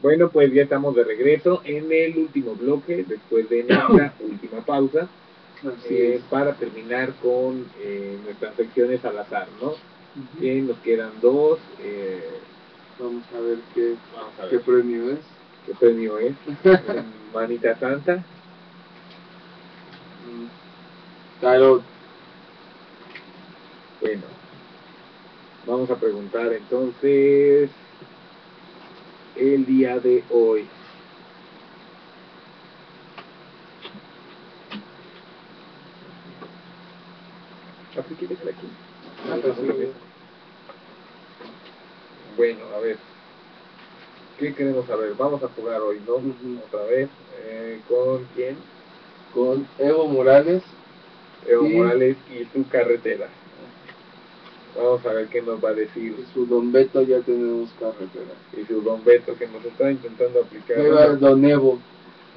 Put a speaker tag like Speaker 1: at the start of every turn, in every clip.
Speaker 1: Bueno, pues ya estamos de regreso en el último bloque, después de nuestra última pausa, para terminar con nuestras secciones al azar, ¿no? Que nos quedan dos.
Speaker 2: Vamos a ver qué premio es.
Speaker 1: ¿Qué premio es? Manita Santa.
Speaker 2: Tarot.
Speaker 1: Bueno, vamos a preguntar entonces el día de hoy. Aplíquele aquí. Bueno, a ver. ¿Qué queremos saber? Vamos a jugar hoy, ¿no? Otra vez. ¿Con quién?
Speaker 2: Con Evo Morales.
Speaker 1: Morales y su carretera. Vamos a ver qué nos va a decir.
Speaker 2: Y su Don Beto ya tenemos carretera.
Speaker 1: Y su Don Beto que nos está intentando aplicar.
Speaker 2: Don Evo.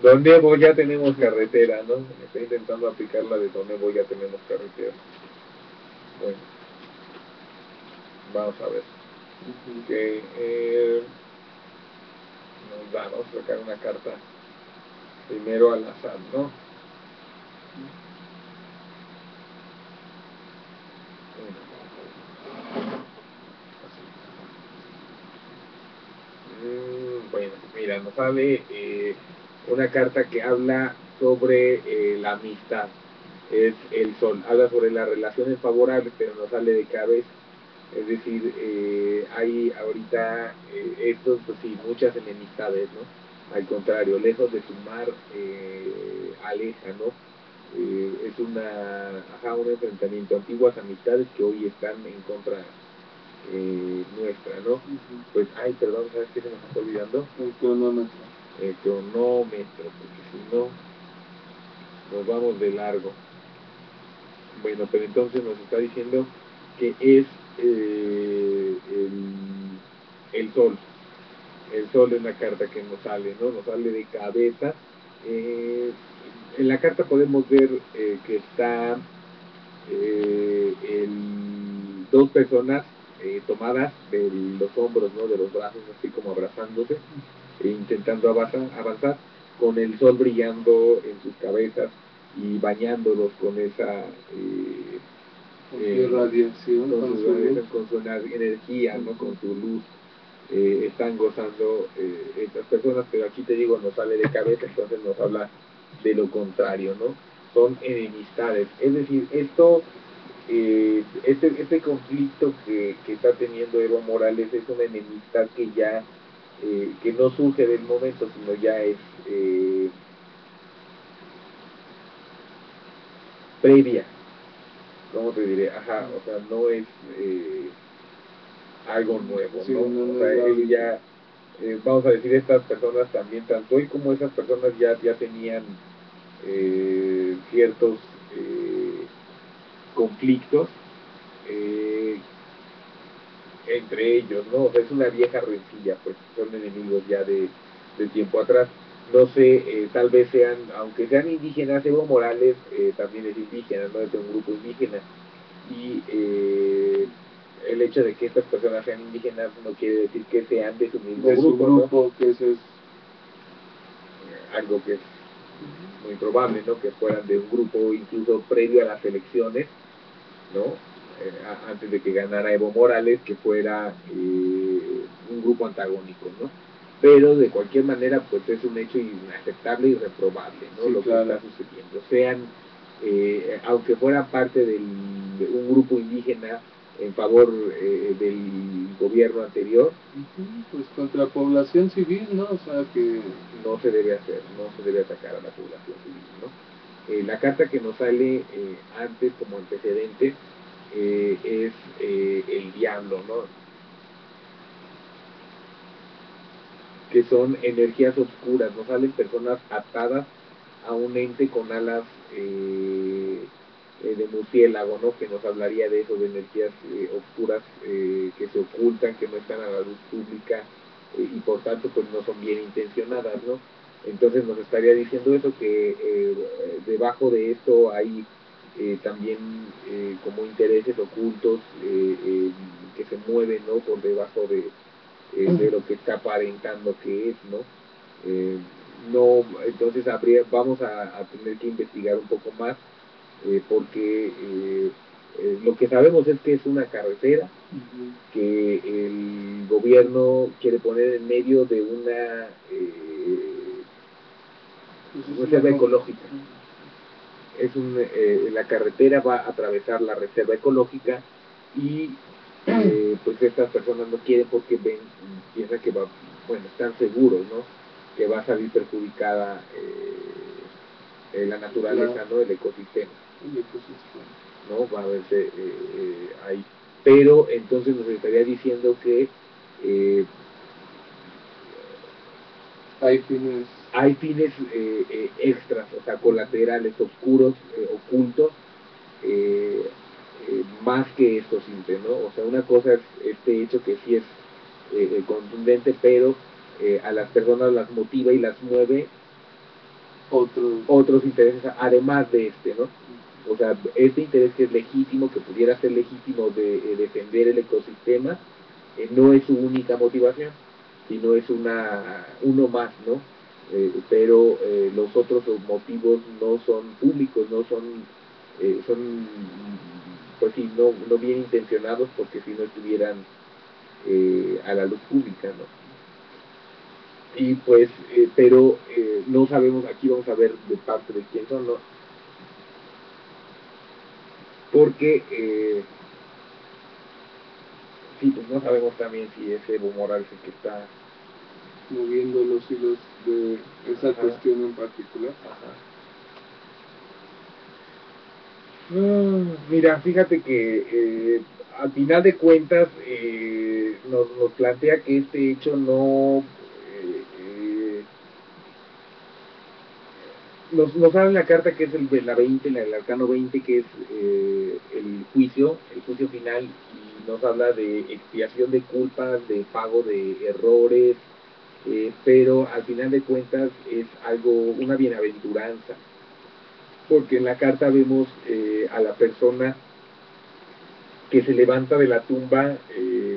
Speaker 1: Don Evo ya tenemos carretera, ¿no? Está intentando aplicar la de Don Evo ya tenemos carretera. Bueno. Vamos a ver. Vamos a sacar una carta primero al azar, ¿no? Bueno, mira, nos sale una carta que habla sobre la amistad. Es el sol. Habla sobre las relaciones favorables, pero no sale de cabeza. Es decir, hay ahorita estos, pues sí, muchas enemistades, ¿no? Al contrario, lejos de sumar, aleja, ¿no? Es un enfrentamiento. Antiguas amistades que hoy están en contra nuestra, ¿no? Pues, perdón, ¿sabes qué se me está olvidando?
Speaker 2: El cronómetro.
Speaker 1: El cronómetro, porque si no, nos vamos de largo. Bueno, pero entonces nos está diciendo que es el sol. El sol es la carta que nos sale, ¿no? Nos sale de cabeza. En la carta podemos ver que está dos personas tomadas de los hombros, ¿no? De los brazos, así como abrazándose, intentando avanzar, con el sol brillando en sus cabezas y bañándolos con esa
Speaker 2: radiación,
Speaker 1: con su energía, ¿no? Con su luz. Están gozando estas personas, pero aquí te digo, nos sale de cabeza, entonces nos habla de lo contrario, ¿no? Son enemistades. Es decir, esto, este conflicto que está teniendo Evo Morales es una enemistad que ya, que no surge del momento, sino ya es previa. ¿Cómo te diré? Ajá, o sea, no es algo nuevo,
Speaker 2: sí,
Speaker 1: ¿no? O sea, él ya, vamos a decir, estas personas también, tanto él como esas personas ya tenían ciertos conflictos entre ellos, ¿no? O sea, es una vieja rencilla, pues son enemigos ya de tiempo atrás. No sé, tal vez sean, aunque sean indígenas, Evo Morales también es indígena, ¿no? Es de un grupo indígena. Y el hecho de que estas personas sean indígenas no quiere decir que sean de su mismo grupo, ¿no?
Speaker 2: Que eso es
Speaker 1: algo que es muy probable, ¿no? Que fueran de un grupo incluso previo a las elecciones, ¿no? Antes de que ganara Evo Morales, que fuera un grupo antagónico, ¿no? Pero de cualquier manera, pues es un hecho inaceptable y reprobable, ¿no?
Speaker 2: Sí,
Speaker 1: lo que está sucediendo. Sean, aunque fueran parte de un grupo indígena en favor del gobierno anterior,
Speaker 2: pues contra población civil, ¿no? O sea que
Speaker 1: no se debe hacer, no se debe atacar a la población civil, ¿no? La carta que nos sale antes como antecedente es el diablo, ¿no? Que son energías oscuras, nos salen personas atadas a un ente con alas de murciélago, ¿no? Que nos hablaría de eso, de energías oscuras que se ocultan, que no están a la luz pública y por tanto pues no son bien intencionadas, ¿no? Entonces nos estaría diciendo eso, que debajo de esto hay también como intereses ocultos que se mueven, ¿no? Por debajo de lo que está aparentando que es, ¿no? No, entonces vamos a tener que investigar un poco más, porque lo que sabemos es que es una carretera que el gobierno quiere poner en medio de una reserva ecológica. La carretera va a atravesar la reserva ecológica y pues estas personas no quieren porque piensan que están seguros, ¿no? Que va a salir perjudicada la naturaleza, ¿no? El ecosistema. ¿No? Va a verse ahí. Pero entonces nos estaría diciendo que hay fines extras, o sea, colaterales, oscuros, ocultos, más que esto simple, ¿no? O sea, una cosa es este hecho que sí es contundente, pero a las personas las motiva y las mueve otros intereses, además de este, ¿no? O sea, este interés que es legítimo, que pudiera ser legítimo de defender el ecosistema, no es su única motivación, sino es uno más, ¿no? Pero los otros motivos no son públicos, no son, pues sí, no bien intencionados, porque si no estuvieran a la luz pública, ¿no? Y pues, pero no sabemos, aquí vamos a ver de parte de quién son, ¿no? Porque sí, pues no sabemos también si es Evo Morales el que está
Speaker 2: moviendo los hilos de esa cuestión en particular.
Speaker 1: Mira, fíjate que al final de cuentas nos plantea que este hecho no nos habla en la carta que es la 20, el arcano 20, que es el juicio final, y nos habla de expiación de culpas, de pago de errores, pero al final de cuentas es una bienaventuranza, porque en la carta vemos a la persona que se levanta de la tumba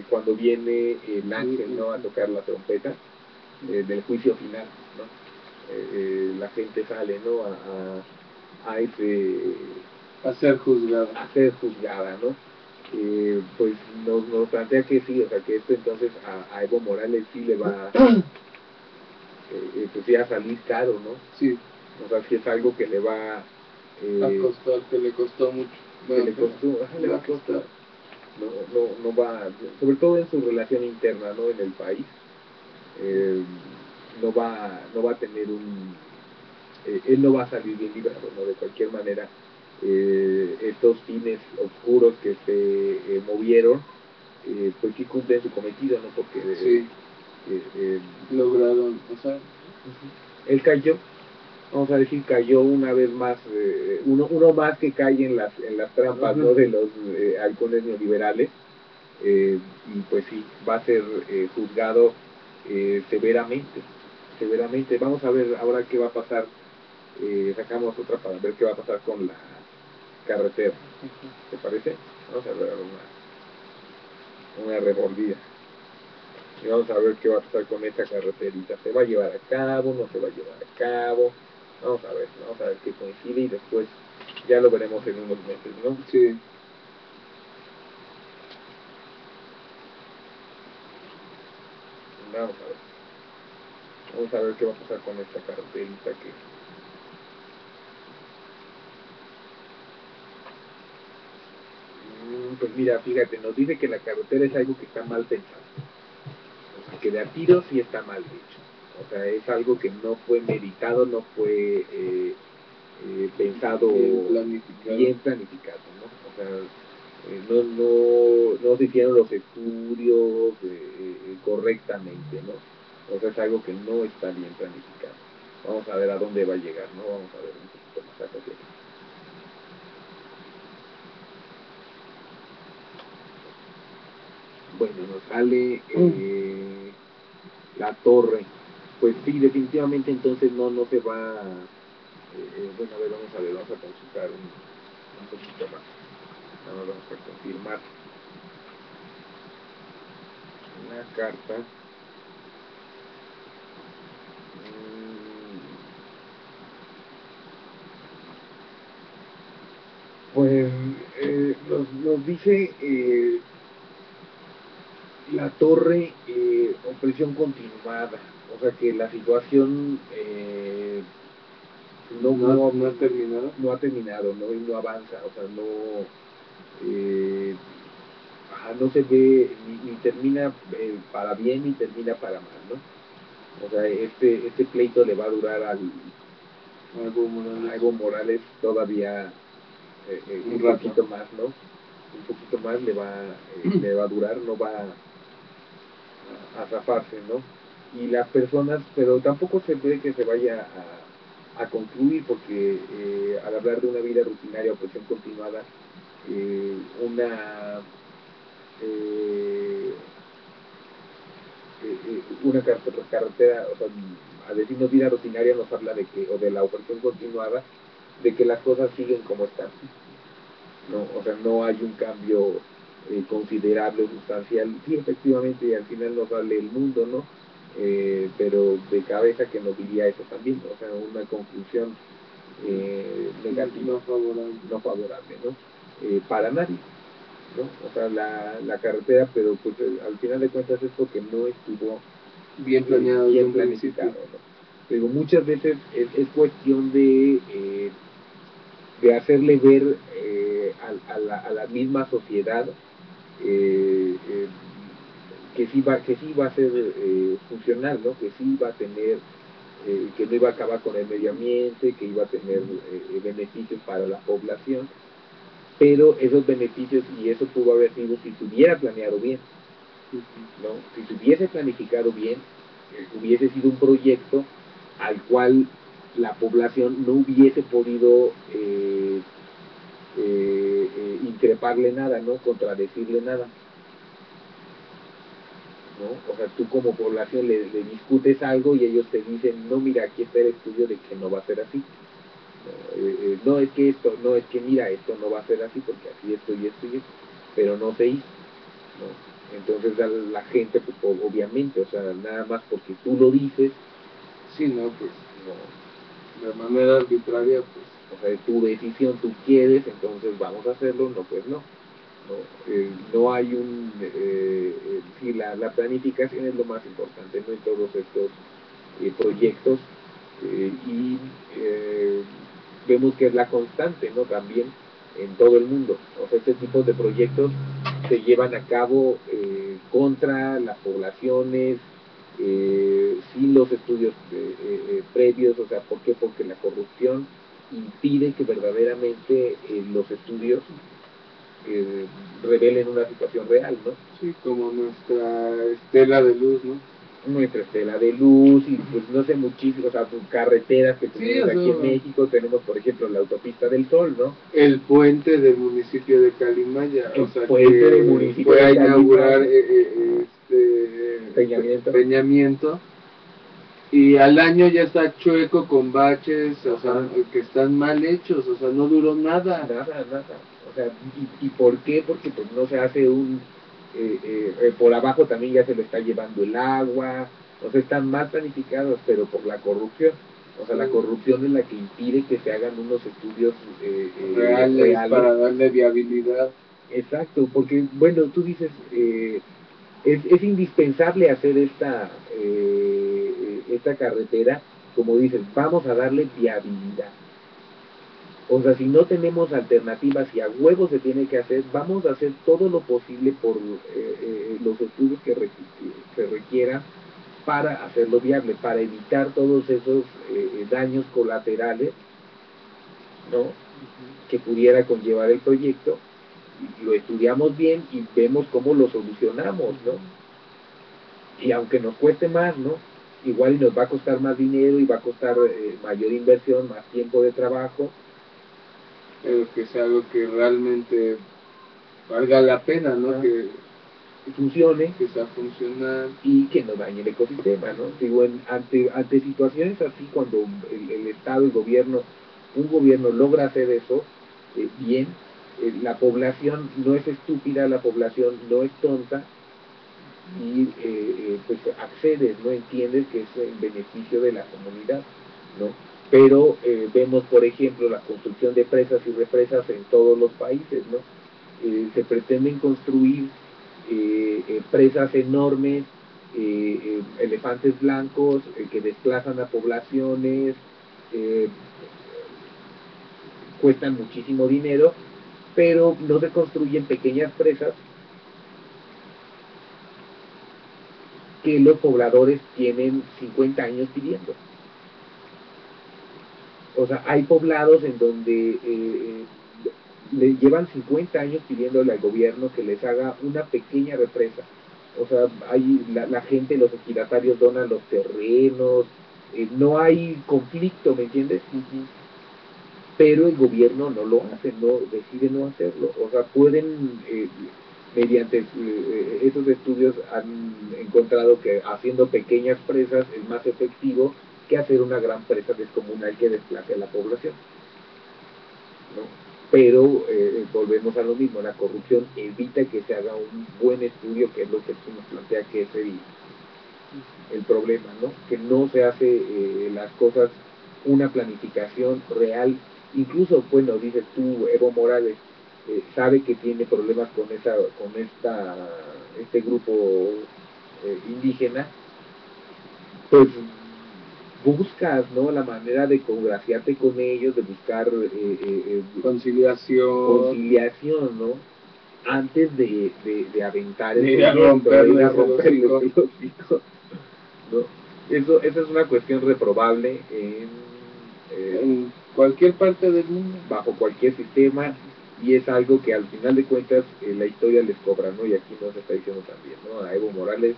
Speaker 1: cuando viene el ángel, ¿no? A tocar la trompeta del juicio final, ¿no? La gente sale, ¿no?
Speaker 2: A ser juzgada.
Speaker 1: A ser juzgada, ¿no? Pues nos plantea que sí, o sea, que esto entonces a Evo Morales sí le va pues sí a salir caro, ¿no?
Speaker 2: Sí.
Speaker 1: O sea, sí es algo que le va
Speaker 2: a costar, que le costó mucho.
Speaker 1: Le va a costar. No va, sobre todo en su relación interna, ¿no? En el país. No va a tener él no va a salir bien librado, ¿no? De cualquier manera, estos fines oscuros que se movieron, pues sí cumplen su cometido, ¿no? Porque
Speaker 2: sí. Lograron, o sea,
Speaker 1: él cayó, vamos a decir, cayó una vez más, uno más que cae en las trampas, ¿no? De los halcones neoliberales, y pues sí, va a ser juzgado severamente. Vamos a ver ahora qué va a pasar. Sacamos otra para ver qué va a pasar con la carretera. ¿Te parece? Vamos a ver una revolvida. Y vamos a ver qué va a pasar con esta carreterita. ¿Se va a llevar a cabo? ¿No se va a llevar a cabo? Vamos a ver qué coincide y después ya lo veremos en unos meses, ¿no?
Speaker 2: Sí.
Speaker 1: Vamos a ver qué va a pasar con esta carreterita que... Pues mira, fíjate, nos dice que la carretera es algo que está mal pensado. O sea, que de a tiro sí está mal hecho. O sea, es algo que no fue meditado, no fue pensado bien planificado, ¿no? O sea, no se hicieron los estudios correctamente, ¿no? O sea, es algo que no está bien planificado. Vamos a ver a dónde va a llegar, ¿no? Vamos a ver un poquito más a dónde. Bueno, nos sale la torre. Pues sí, definitivamente entonces no se va. Bueno, a ver, vamos a consultar un poquito más. Vamos a confirmar la carta. Pues nos dice la torre opresión continuada, o sea que la situación
Speaker 2: no ha terminado.
Speaker 1: No ha terminado, ¿no? Y no avanza, o sea, no, no se ve, ni termina para bien ni termina para mal, ¿no? O sea, este pleito le va a durar a Evo Morales todavía un poquito más, ¿no? Un poquito más le va a durar, no va a zafarse, ¿no? Y las personas, pero tampoco se ve que se vaya a concluir, porque al hablar de una vida rutinaria o presión continuada, eh, una carretera, o sea, al decirnos vida rutinaria nos habla de que, o de la opresión continuada, de que las cosas siguen como están, ¿no? O sea, no hay un cambio considerable o sustancial. Sí, efectivamente, y al final nos vale el mundo, ¿no? Pero de cabeza que nos diría eso también, o sea, una conclusión negativa, no favorable, ¿no? Para nadie, ¿no? O sea, la carretera, pero pues al final de cuentas es porque no estuvo
Speaker 2: bien planeado,
Speaker 1: bien planificado, ¿no? Pero muchas veces es cuestión de hacerle ver a la misma sociedad que sí va a ser funcional, ¿no? Que sí va a tener, que no iba a acabar con el medio ambiente, que iba a tener beneficios para la población, pero esos beneficios, y eso pudo haber sido si se hubiera planeado bien, ¿no? Si se hubiese planificado bien, hubiese sido un proyecto al cual la población no hubiese podido increparle nada, ¿no? Contradecirle nada, ¿no? O sea, tú como población le discutes algo y ellos te dicen, no, mira, aquí está el estudio de que no va a ser así. No es que esto, no es que mira, esto no va a ser así porque así esto y esto y esto, pero no se hizo, ¿no? Entonces la gente, pues, obviamente, o sea, nada más porque tú lo dices,
Speaker 2: sí, no, pues, no, de manera arbitraria, pues.
Speaker 1: O sea, es tu decisión, tú quieres, entonces vamos a hacerlo, no, pues no. No hay sí, la planificación es lo más importante, ¿no? En todos estos proyectos y vemos que es la constante, ¿no? También en todo el mundo. O sea, este tipo de proyectos se llevan a cabo contra las poblaciones, sin los estudios previos, o sea, ¿por qué? Porque la corrupción impide que verdaderamente los estudios revelen una situación real, ¿no?
Speaker 2: Sí, como nuestra estela de luz, ¿no?
Speaker 1: Nuestra estela de luz y pues no sé muchísimo, o sea, pues, carreteras que tenemos aquí en México, tenemos por ejemplo la autopista del Sol, ¿no?
Speaker 2: El puente del municipio de Calimaya,
Speaker 1: o sea, puente que del municipio fue a inaugurar
Speaker 2: Peñamiento y al año ya está chueco con baches, o sea, que están mal hechos, o sea, no duró nada.
Speaker 1: Nada. O sea, ¿y por qué? Porque pues no se hace por abajo también ya se le está llevando el agua, o sea, están mal planificados, pero por la corrupción. O sea, la corrupción es la que impide que se hagan unos estudios
Speaker 2: reales para darle viabilidad.
Speaker 1: Exacto, porque, bueno, tú dices, es indispensable hacer esta carretera, como dices, vamos a darle viabilidad. O sea, si no tenemos alternativas y a huevo se tiene que hacer, vamos a hacer todo lo posible por los estudios que requieran para hacerlo viable, para evitar todos esos daños colaterales, ¿no? Que pudiera conllevar el proyecto. Lo estudiamos bien y vemos cómo lo solucionamos, ¿no? Y aunque nos cueste más, ¿no? Igual nos va a costar más dinero y va a costar mayor inversión, más tiempo de trabajo.
Speaker 2: Pero que sea algo que realmente valga la pena, ¿no? Que
Speaker 1: funcione,
Speaker 2: que sea funcional
Speaker 1: y que no dañe el ecosistema, ¿no? Digo, ante situaciones así, cuando el Estado, el gobierno, un gobierno logra hacer eso bien, la población no es estúpida, la población no es tonta y pues accedes, ¿no? Entiendes que es en beneficio de la comunidad, ¿no? pero vemos, por ejemplo, la construcción de presas y represas en todos los países, ¿no? Se pretenden construir presas enormes, elefantes blancos que desplazan a poblaciones, eh, cuestan muchísimo dinero, pero no se construyen pequeñas presas que los pobladores tienen 50 años pidiendo. O sea, hay poblados en donde le llevan 50 años pidiéndole al gobierno que les haga una pequeña represa. O sea, hay la gente, los ejidatarios donan los terrenos, no hay conflicto, ¿me entiendes? Pero el gobierno no lo hace, no decide no hacerlo. O sea, pueden, mediante esos estudios han encontrado que haciendo pequeñas presas es más efectivo que hacer una gran presa descomunal que desplace a la población, ¿no? Pero volvemos a lo mismo, la corrupción evita que se haga un buen estudio, que es lo que nos plantea que es el problema, ¿no? Que no se hace las cosas, una planificación real. Incluso, bueno, dices tú, Evo Morales sabe que tiene problemas con este grupo indígena, pues buscas, ¿no?, la manera de congraciarte con ellos, de buscar conciliación, ¿no?, antes de aventar el proyecto, de ir a romperle el hocico, ¿no? Eso es una cuestión reprobable
Speaker 2: en cualquier parte del mundo,
Speaker 1: bajo cualquier sistema, y es algo que al final de cuentas la historia les cobra, ¿no? Y aquí nos está diciendo también, ¿no? A Evo Morales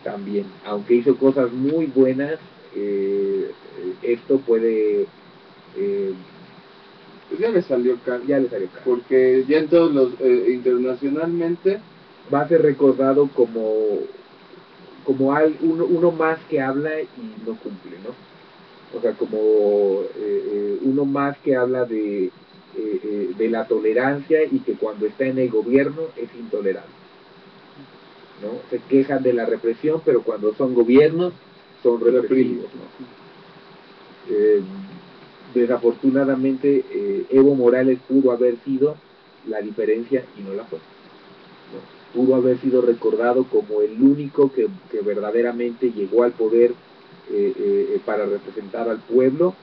Speaker 1: también, aunque hizo cosas muy buenas, esto puede
Speaker 2: pues ya le salió caro, porque ya en todos los internacionalmente
Speaker 1: va a ser recordado como uno más que habla y no cumple, ¿no? O sea, como uno más que habla de la tolerancia, y que cuando está en el gobierno es intolerante, ¿no? Se quejan de la represión, pero cuando son gobiernos son represivos, ¿no? Desafortunadamente Evo Morales pudo haber sido la diferencia y no la fue, ¿no? Pudo haber sido recordado como el único que verdaderamente llegó al poder para representar al pueblo,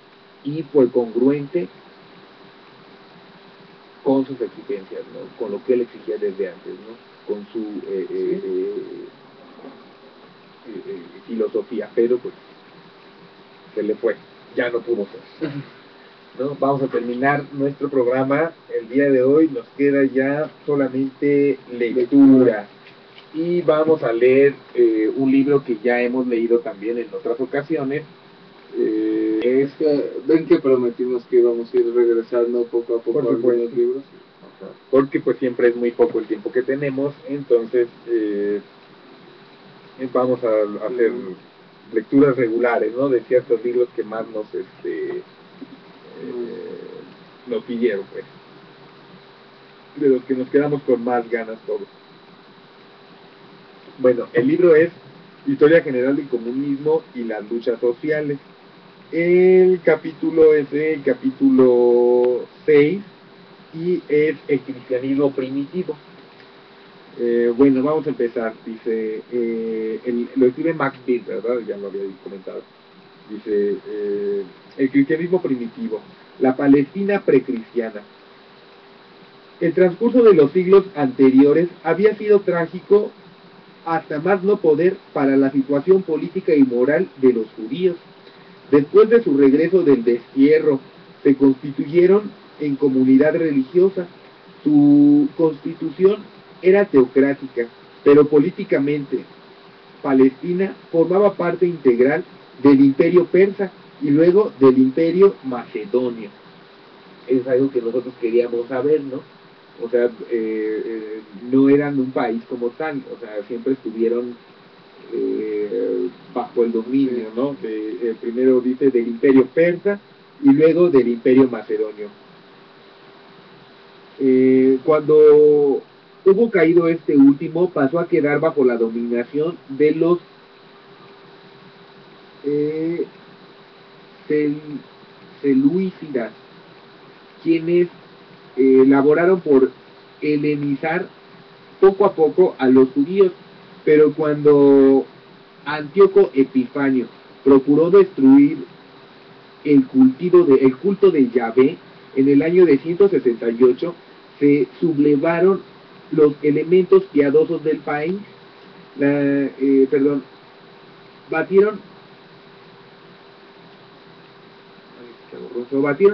Speaker 1: y fue congruente con sus exigencias, ¿no?, con lo que él exigía desde antes, ¿no?, con su filosofía, pero pues se le fue, ya no pudo ser, ¿no? Vamos a terminar nuestro programa el día de hoy, nos queda ya solamente lectura, y vamos a leer un libro que ya hemos leído también en otras ocasiones.
Speaker 2: Es que ven que prometimos que íbamos a ir regresando poco a poco a algunos libros,
Speaker 1: porque pues siempre es muy poco el tiempo que tenemos, entonces vamos a hacer lecturas regulares, ¿no?, de ciertos libros que más nos pidieron, pues, de los que nos quedamos con más ganas todos. Bueno, el libro es Historia General del Comunismo y las Luchas Sociales. El capítulo es el capítulo 6 y es el cristianismo primitivo. Bueno, vamos a empezar. Dice, lo escribe Max Bitt, ¿verdad? Ya lo había comentado. Dice, el cristianismo primitivo, la Palestina precristiana. El transcurso de los siglos anteriores había sido trágico hasta más no poder para la situación política y moral de los judíos. Después de su regreso del destierro, se constituyeron en comunidad religiosa. Su constitución era teocrática, pero políticamente Palestina formaba parte integral del imperio persa y luego del imperio macedonio. Es algo que nosotros queríamos saber, ¿no? O sea, no eran un país como tal, o sea, siempre estuvieron bajo el dominio, ¿no? Primero dice del imperio persa y luego del imperio macedonio. Cuando hubo caído este último, pasó a quedar bajo la dominación de los selúcidas, quienes laboraron por helenizar poco a poco a los judíos, pero cuando Antíoco Epifanio procuró destruir el culto de Yahvé en el año de 168, se sublevaron los elementos piadosos del país, batieron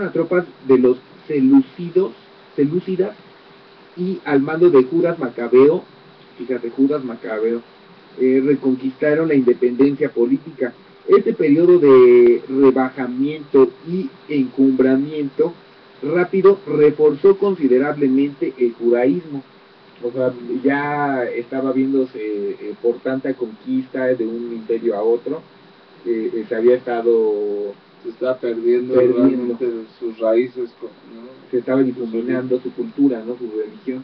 Speaker 1: a tropas de los selúcidas y al mando de Judas Macabeo, reconquistaron la independencia política. Este periodo de rebajamiento y encumbramiento rápido reforzó considerablemente el judaísmo. O sea, ya estaba viéndose por tanta conquista de un imperio a otro, se había estado...
Speaker 2: Se estaba perdiendo realmente sus raíces, ¿no?
Speaker 1: Se estaba difuminando su cultura, ¿no? Su religión.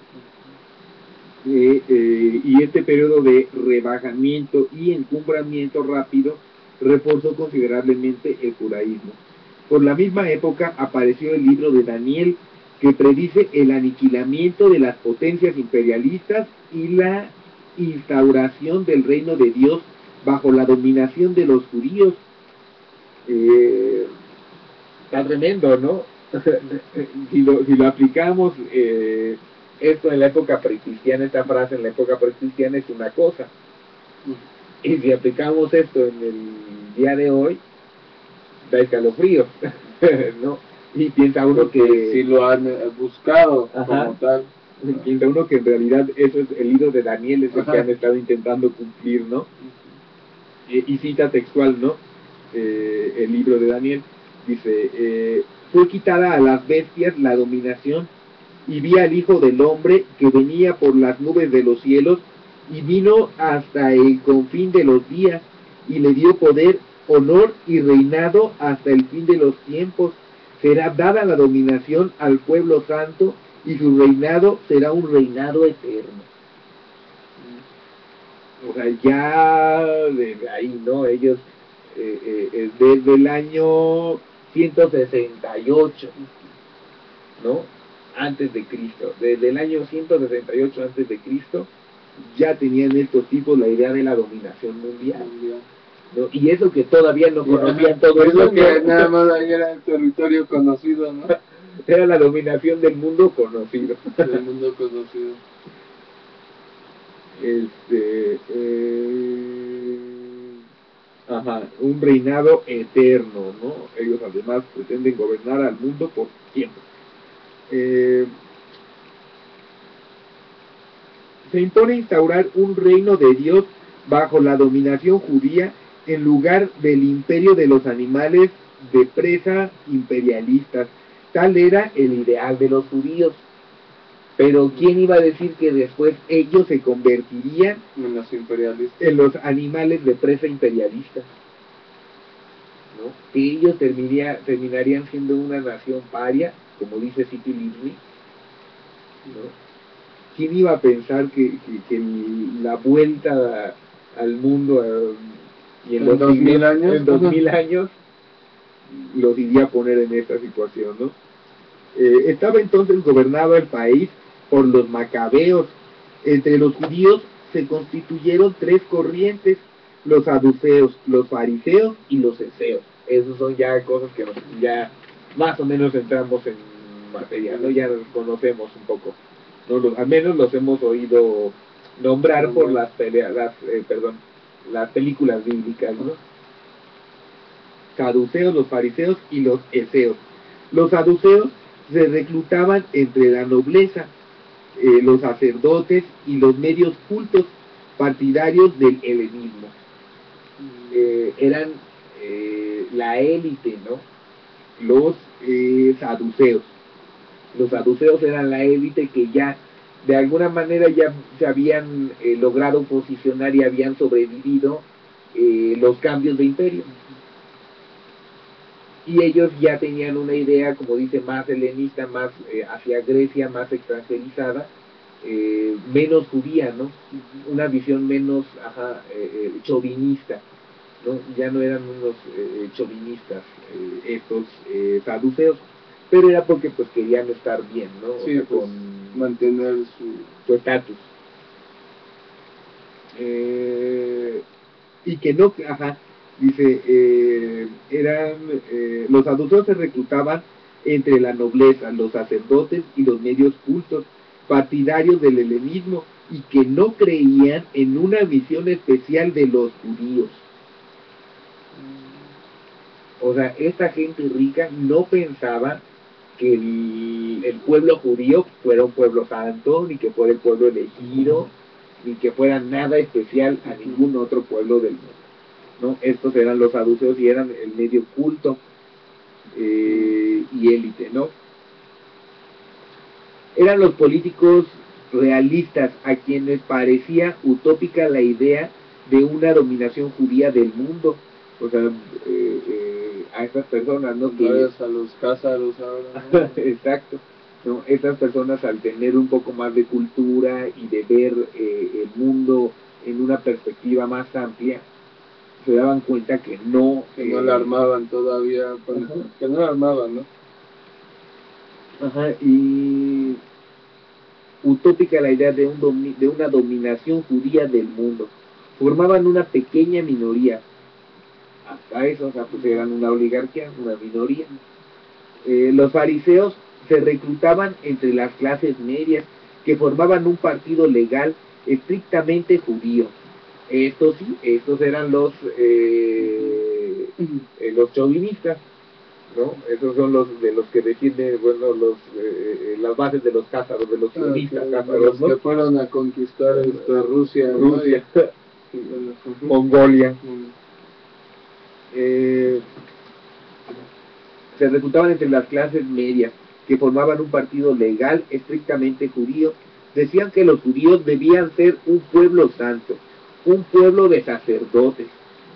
Speaker 1: Y este periodo de rebajamiento y encumbramiento rápido reforzó considerablemente el judaísmo. Por la misma época apareció el libro de Daniel, que predice el aniquilamiento de las potencias imperialistas y la instauración del reino de Dios bajo la dominación de los judíos. Está tremendo, ¿no? si lo aplicamos, esto en la época precristiana, esta frase en la época precristiana es una cosa, y si aplicamos esto en el día de hoy, da escalofríos, ¿no? Y piensa uno que
Speaker 2: si lo han buscado,
Speaker 1: ajá,
Speaker 2: como tal,
Speaker 1: piensa uno que en realidad eso es el libro de Daniel, es el que han estado intentando cumplir, ¿no? Y cita textual, ¿no? El libro de Daniel dice, fue quitada a las bestias la dominación, y vi al Hijo del Hombre que venía por las nubes de los cielos, y vino hasta el confín de los días, y le dio poder, honor y reinado hasta el fin de los tiempos. Será dada la dominación al pueblo santo, y su reinado será un reinado eterno. O sea, ya desde ahí, ¿no? Ellos, desde el año 168, ¿no? Antes de Cristo, desde el año 168 antes de Cristo, ya tenían estos tipos la idea de la dominación mundial, ¿no? Y eso que todavía no conocían todo eso,
Speaker 2: que nada más ahí era el territorio conocido, ¿no?
Speaker 1: Era la dominación del mundo conocido.
Speaker 2: Del mundo conocido.
Speaker 1: Un reinado eterno, ¿no? Ellos además pretenden gobernar al mundo por siempre. Se impone instaurar un reino de Dios bajo la dominación judía en lugar del imperio de los animales de presa imperialistas. Tal era el ideal de los judíos. Pero ¿quién iba a decir que después ellos se convertirían
Speaker 2: en los imperialistas,
Speaker 1: en los animales de presa imperialistas? ¿No? Que ellos terminarían siendo una nación paria, como dice C.P. Livni, ¿no? ¿Quién iba a pensar que la vuelta al mundo y en los
Speaker 2: 2000 años,
Speaker 1: en 2000 años los iría a poner en esta situación, ¿no? Estaba entonces gobernado el país por los macabeos. Entre los judíos se constituyeron tres corrientes: los saduceos, los fariseos y los eseos. Esos son ya cosas que ya más o menos entramos en materia, ¿no? Ya los conocemos un poco, ¿no? Al menos los hemos oído nombrar por las películas bíblicas, ¿no? Saduceos, los fariseos y los eseos. Los saduceos se reclutaban entre la nobleza, los sacerdotes y los medios cultos partidarios del helenismo. Eran la élite, ¿no? Los saduceos. Los saduceos eran la élite que ya de alguna manera ya se habían logrado posicionar y habían sobrevivido los cambios de imperio. Y ellos ya tenían una idea, como dice, más helenista, más hacia Grecia, más extranjerizada, menos judía, ¿no? Una visión menos chauvinista, ¿no? Ya no eran unos chauvinistas estos saduceos, pero era porque pues querían estar bien, ¿no? O
Speaker 2: Sí,
Speaker 1: sea,
Speaker 2: pues,
Speaker 1: con
Speaker 2: mantener
Speaker 1: su estatus. Y que no, ajá, dice, los saduceos se reclutaban entre la nobleza, los sacerdotes y los medios cultos, partidarios del helenismo, y que no creían en una visión especial de los judíos. O sea, esta gente rica no pensaba que el pueblo judío fuera un pueblo santo, ni que fuera el pueblo elegido, ni que fuera nada especial a ningún otro pueblo del mundo, ¿no? Estos eran los saduceos y eran el medio culto y élite, ¿no? Eran los políticos realistas a quienes parecía utópica la idea de una dominación judía del mundo. O sea, a estas personas, ¿no?
Speaker 2: Que a los cázaros ahora, ¿no?
Speaker 1: Exacto. ¿No? Estas personas, al tener un poco más de cultura y de ver el mundo en una perspectiva más amplia, se daban cuenta que no...
Speaker 2: Que no la armaban todavía, que no la armaban, ¿no?
Speaker 1: Ajá, y utópica la idea de una dominación judía del mundo. Formaban una pequeña minoría. Hasta eso, o sea, pues eran una oligarquía, una minoría. Los fariseos se reclutaban entre las clases medias, que formaban un partido legal estrictamente judío. Estos sí, estos eran los chauvinistas, ¿no? Esos son los de los que defienden, bueno, las bases de los cázaros, de los sionistas, cázaros,
Speaker 2: ¿no? Que fueron a conquistar Rusia,
Speaker 1: Rusia,
Speaker 2: ¿no?
Speaker 1: Mongolia. Se reclutaban entre las clases medias, que formaban un partido legal estrictamente judío. Decían que los judíos debían ser un pueblo santo, un pueblo de sacerdotes.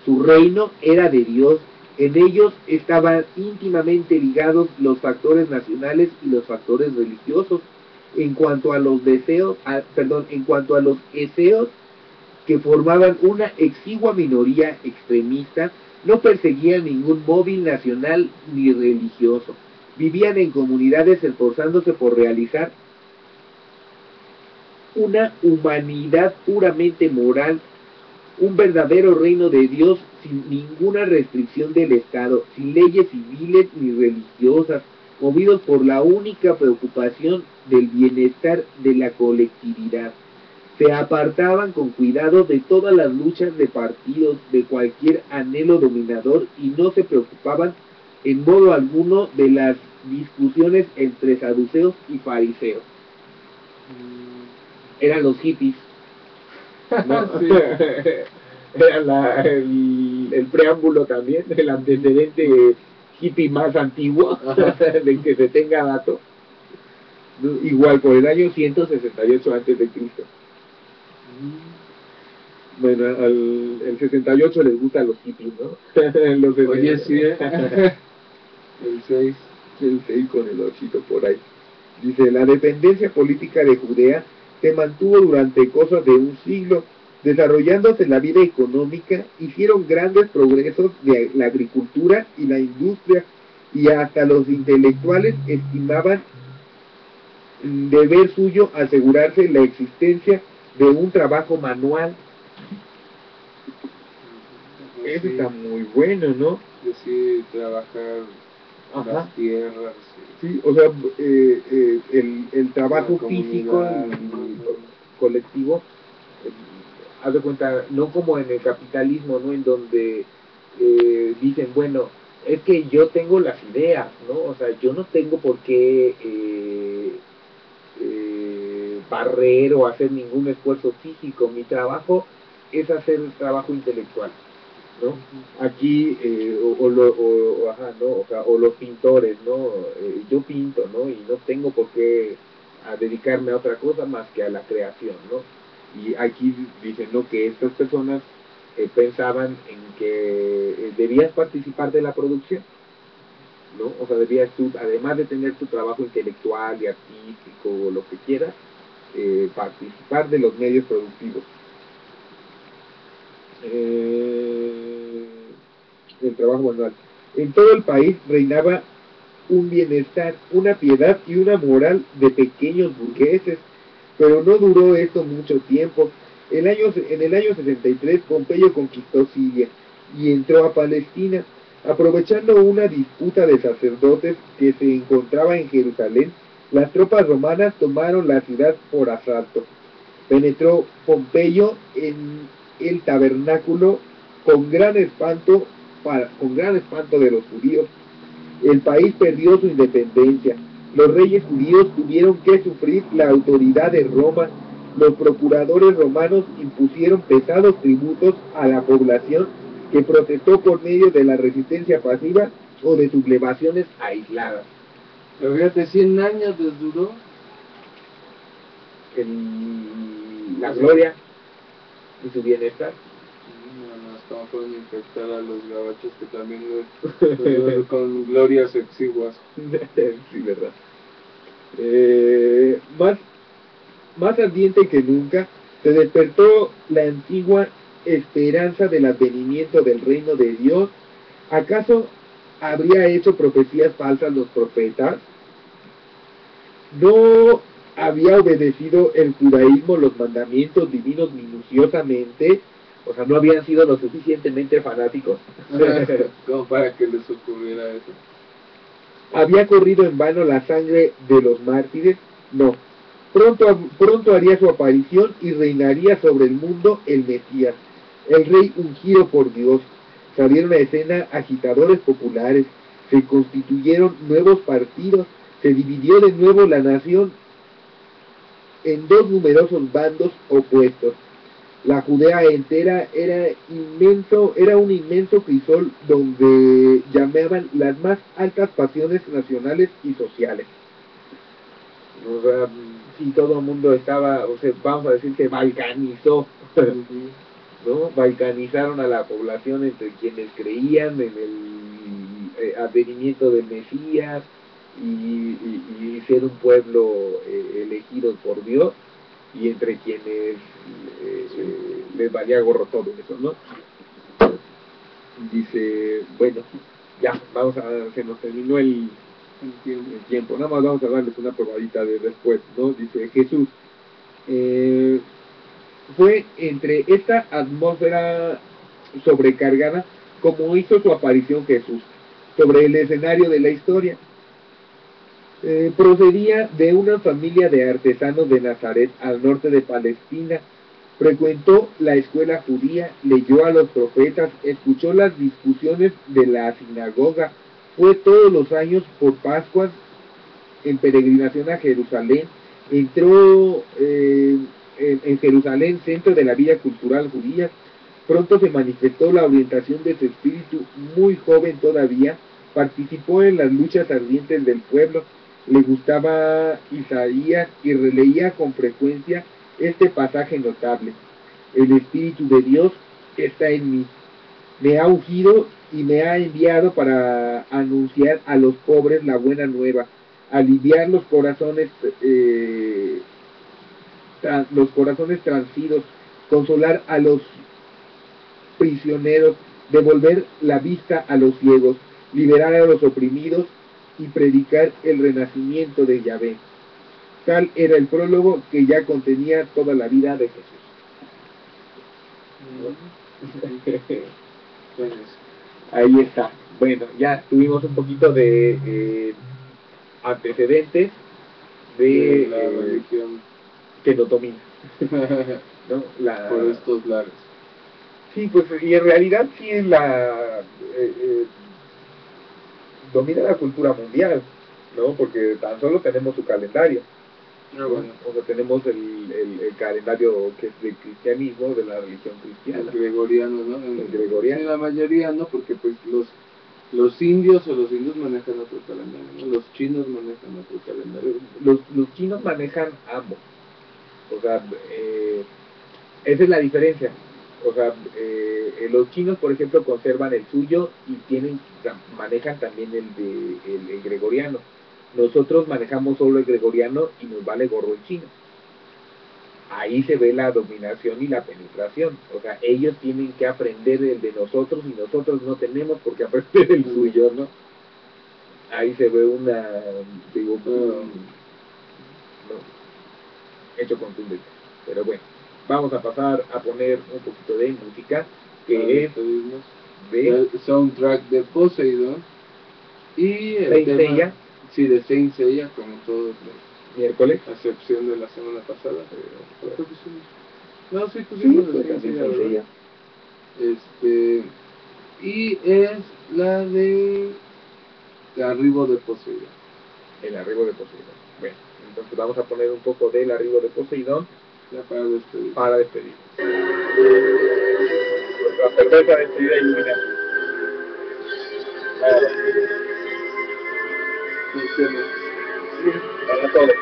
Speaker 1: Su reino era de Dios. En ellos estaban íntimamente ligados los factores nacionales y los factores religiosos. En cuanto a los en cuanto a los eseos, que formaban una exigua minoría extremista, no perseguían ningún móvil nacional ni religioso. Vivían en comunidades esforzándose por realizar una humanidad puramente moral, un verdadero reino de Dios sin ninguna restricción del Estado, sin leyes civiles ni religiosas, movidos por la única preocupación del bienestar de la colectividad. Se apartaban con cuidado de todas las luchas de partidos, de cualquier anhelo dominador, y no se preocupaban en modo alguno de las discusiones entre saduceos y fariseos. Eran los hippies, ¿no? Sí. Era el preámbulo también, el antecedente hippie más antiguo del que se tenga dato. Igual por el año 168 antes de Cristo. Bueno, el 68 les gustan los hippies, ¿no?
Speaker 2: Oye, sí, el 6.
Speaker 1: El 6 con el 8 por ahí. Dice, la dependencia política de Judea se mantuvo durante cosas de un siglo. Desarrollándose la vida económica, hicieron grandes progresos de la agricultura y la industria, y hasta los intelectuales estimaban deber suyo asegurarse la existencia de un trabajo manual. Eso está muy bueno, ¿no?
Speaker 2: Sí, trabajar las tierras.
Speaker 1: Sí, o sea, el trabajo físico colectivo, haz de cuenta, no como en el capitalismo, ¿no? En donde dicen, bueno, es que yo tengo las ideas, ¿no? O sea, yo no tengo por qué barrer o hacer ningún esfuerzo físico. Mi trabajo es hacer el trabajo intelectual, ¿no? Aquí, o los pintores, ¿no? Yo pinto, ¿no? Y no tengo por qué dedicarme a otra cosa más que a la creación, ¿no? Y aquí dicen, ¿no? Que estas personas pensaban en que debías participar de la producción, ¿no? O sea, debías tú, además de tener tu trabajo intelectual y artístico o lo que quieras, participar de los medios productivos. el trabajo manual. En todo el país reinaba un bienestar, una piedad y una moral de pequeños burgueses, pero no duró esto mucho tiempo. En el año 63 Pompeyo conquistó Siria y entró a Palestina, aprovechando una disputa de sacerdotes que se encontraba en Jerusalén. Las tropas romanas tomaron la ciudad por asalto. Penetró Pompeyo en el tabernáculo con gran espanto de los judíos. El país perdió su independencia. Los reyes judíos tuvieron que sufrir la autoridad de Roma. Los procuradores romanos impusieron pesados tributos a la población que protestó por medio de la resistencia pasiva o de sublevaciones aisladas.
Speaker 2: Pero fíjate, 100 años les duró.
Speaker 1: La gloria y su bienestar.
Speaker 2: Como pueden infectar a los gabachos que también con glorias exiguas.
Speaker 1: Sí, verdad. Más ardiente que nunca, se despertó la antigua esperanza del advenimiento del reino de Dios. ¿Acaso habría hecho profecías falsas los profetas? ¿No había obedecido el judaísmo los mandamientos divinos minuciosamente? O sea, no habían sido lo suficientemente fanáticos.
Speaker 2: Como para que les ocurriera eso.
Speaker 1: ¿Había corrido en vano la sangre de los mártires? No. Pronto haría su aparición y reinaría sobre el mundo el Mesías, el rey ungido por Dios. Salieron a escena agitadores populares, se constituyeron nuevos partidos, se dividió de nuevo la nación en dos numerosos bandos opuestos. La Judea entera era un inmenso crisol donde llamaban las más altas pasiones nacionales y sociales. O sea, si todo el mundo estaba, o sea, vamos a decir que balcanizó, ¿no? Balcanizaron a la población entre quienes creían en el advenimiento del Mesías y ser un pueblo elegido por Dios, y entre quienes les valía gorro todo eso, ¿no? Dice, bueno, ya, se nos terminó el tiempo, nada más vamos a darles una probadita de después, ¿no? Dice Jesús, fue entre esta atmósfera sobrecargada como hizo su aparición Jesús sobre el escenario de la historia. Procedía de una familia de artesanos de Nazaret al norte de Palestina. Frecuentó la escuela judía, leyó a los profetas, escuchó las discusiones de la sinagoga, fue todos los años por Pascuas en peregrinación a Jerusalén, entró en Jerusalén, centro de la vida cultural judía. Pronto se manifestó la orientación de su espíritu, muy joven todavía, participó en las luchas ardientes del pueblo, le gustaba Isaías y releía con frecuencia este pasaje notable: el Espíritu de Dios está en mí, me ha ungido y me ha enviado para anunciar a los pobres la buena nueva, aliviar los corazones transidos, consolar a los prisioneros, devolver la vista a los ciegos, liberar a los oprimidos y predicar el renacimiento de Yahvé. Tal era el prólogo que ya contenía toda la vida de Jesús. Ahí está. Bueno, ya tuvimos un poquito de antecedentes de
Speaker 2: la religión
Speaker 1: que nos domina, ¿no?
Speaker 2: Por estos lares.
Speaker 1: Sí, pues, y en realidad sí es domina la cultura mundial, ¿no? Porque tan solo tenemos su calendario. Bueno. O sea, tenemos el calendario que es del cristianismo, de la religión cristiana.
Speaker 2: El gregoriano, ¿no?
Speaker 1: El gregoriano.
Speaker 2: Sí, la mayoría, ¿no? Porque pues los indios manejan otro calendario, ¿no? Los chinos manejan otro calendario.
Speaker 1: Los chinos manejan ambos. O sea, esa es la diferencia. O sea, los chinos, por ejemplo, conservan el suyo y manejan también el gregoriano. Nosotros manejamos solo el gregoriano y nos vale gorro el chino. ahí se ve la dominación y la penetración. O sea, ellos tienen que aprender el de nosotros y nosotros no tenemos por qué aprender el suyo, ¿no? Ahí se ve una, digo, hecho contundente. Pero bueno, vamos a pasar a poner un poquito de música, que es de
Speaker 2: el soundtrack de Poseidon y el
Speaker 1: Saint
Speaker 2: tema,
Speaker 1: Seiya.
Speaker 2: Sí, de Saint Seiya, como todos los,
Speaker 1: Miércoles.
Speaker 2: a excepción de la semana pasada, pero creo que sí. No, sí,
Speaker 1: Sí,
Speaker 2: pusimos de
Speaker 1: pues
Speaker 2: Saint
Speaker 1: también
Speaker 2: Seiya,
Speaker 1: Saint
Speaker 2: ¿verdad?
Speaker 1: Seiya.
Speaker 2: Y es la de Arribo de Poseidon.
Speaker 1: El arribo de Poseidón. Bueno, entonces vamos a poner un poco del arribo de Poseidón
Speaker 2: Ya para despedir.
Speaker 1: para despedir. Nuestra cerveza despedida iluminada. Para todos.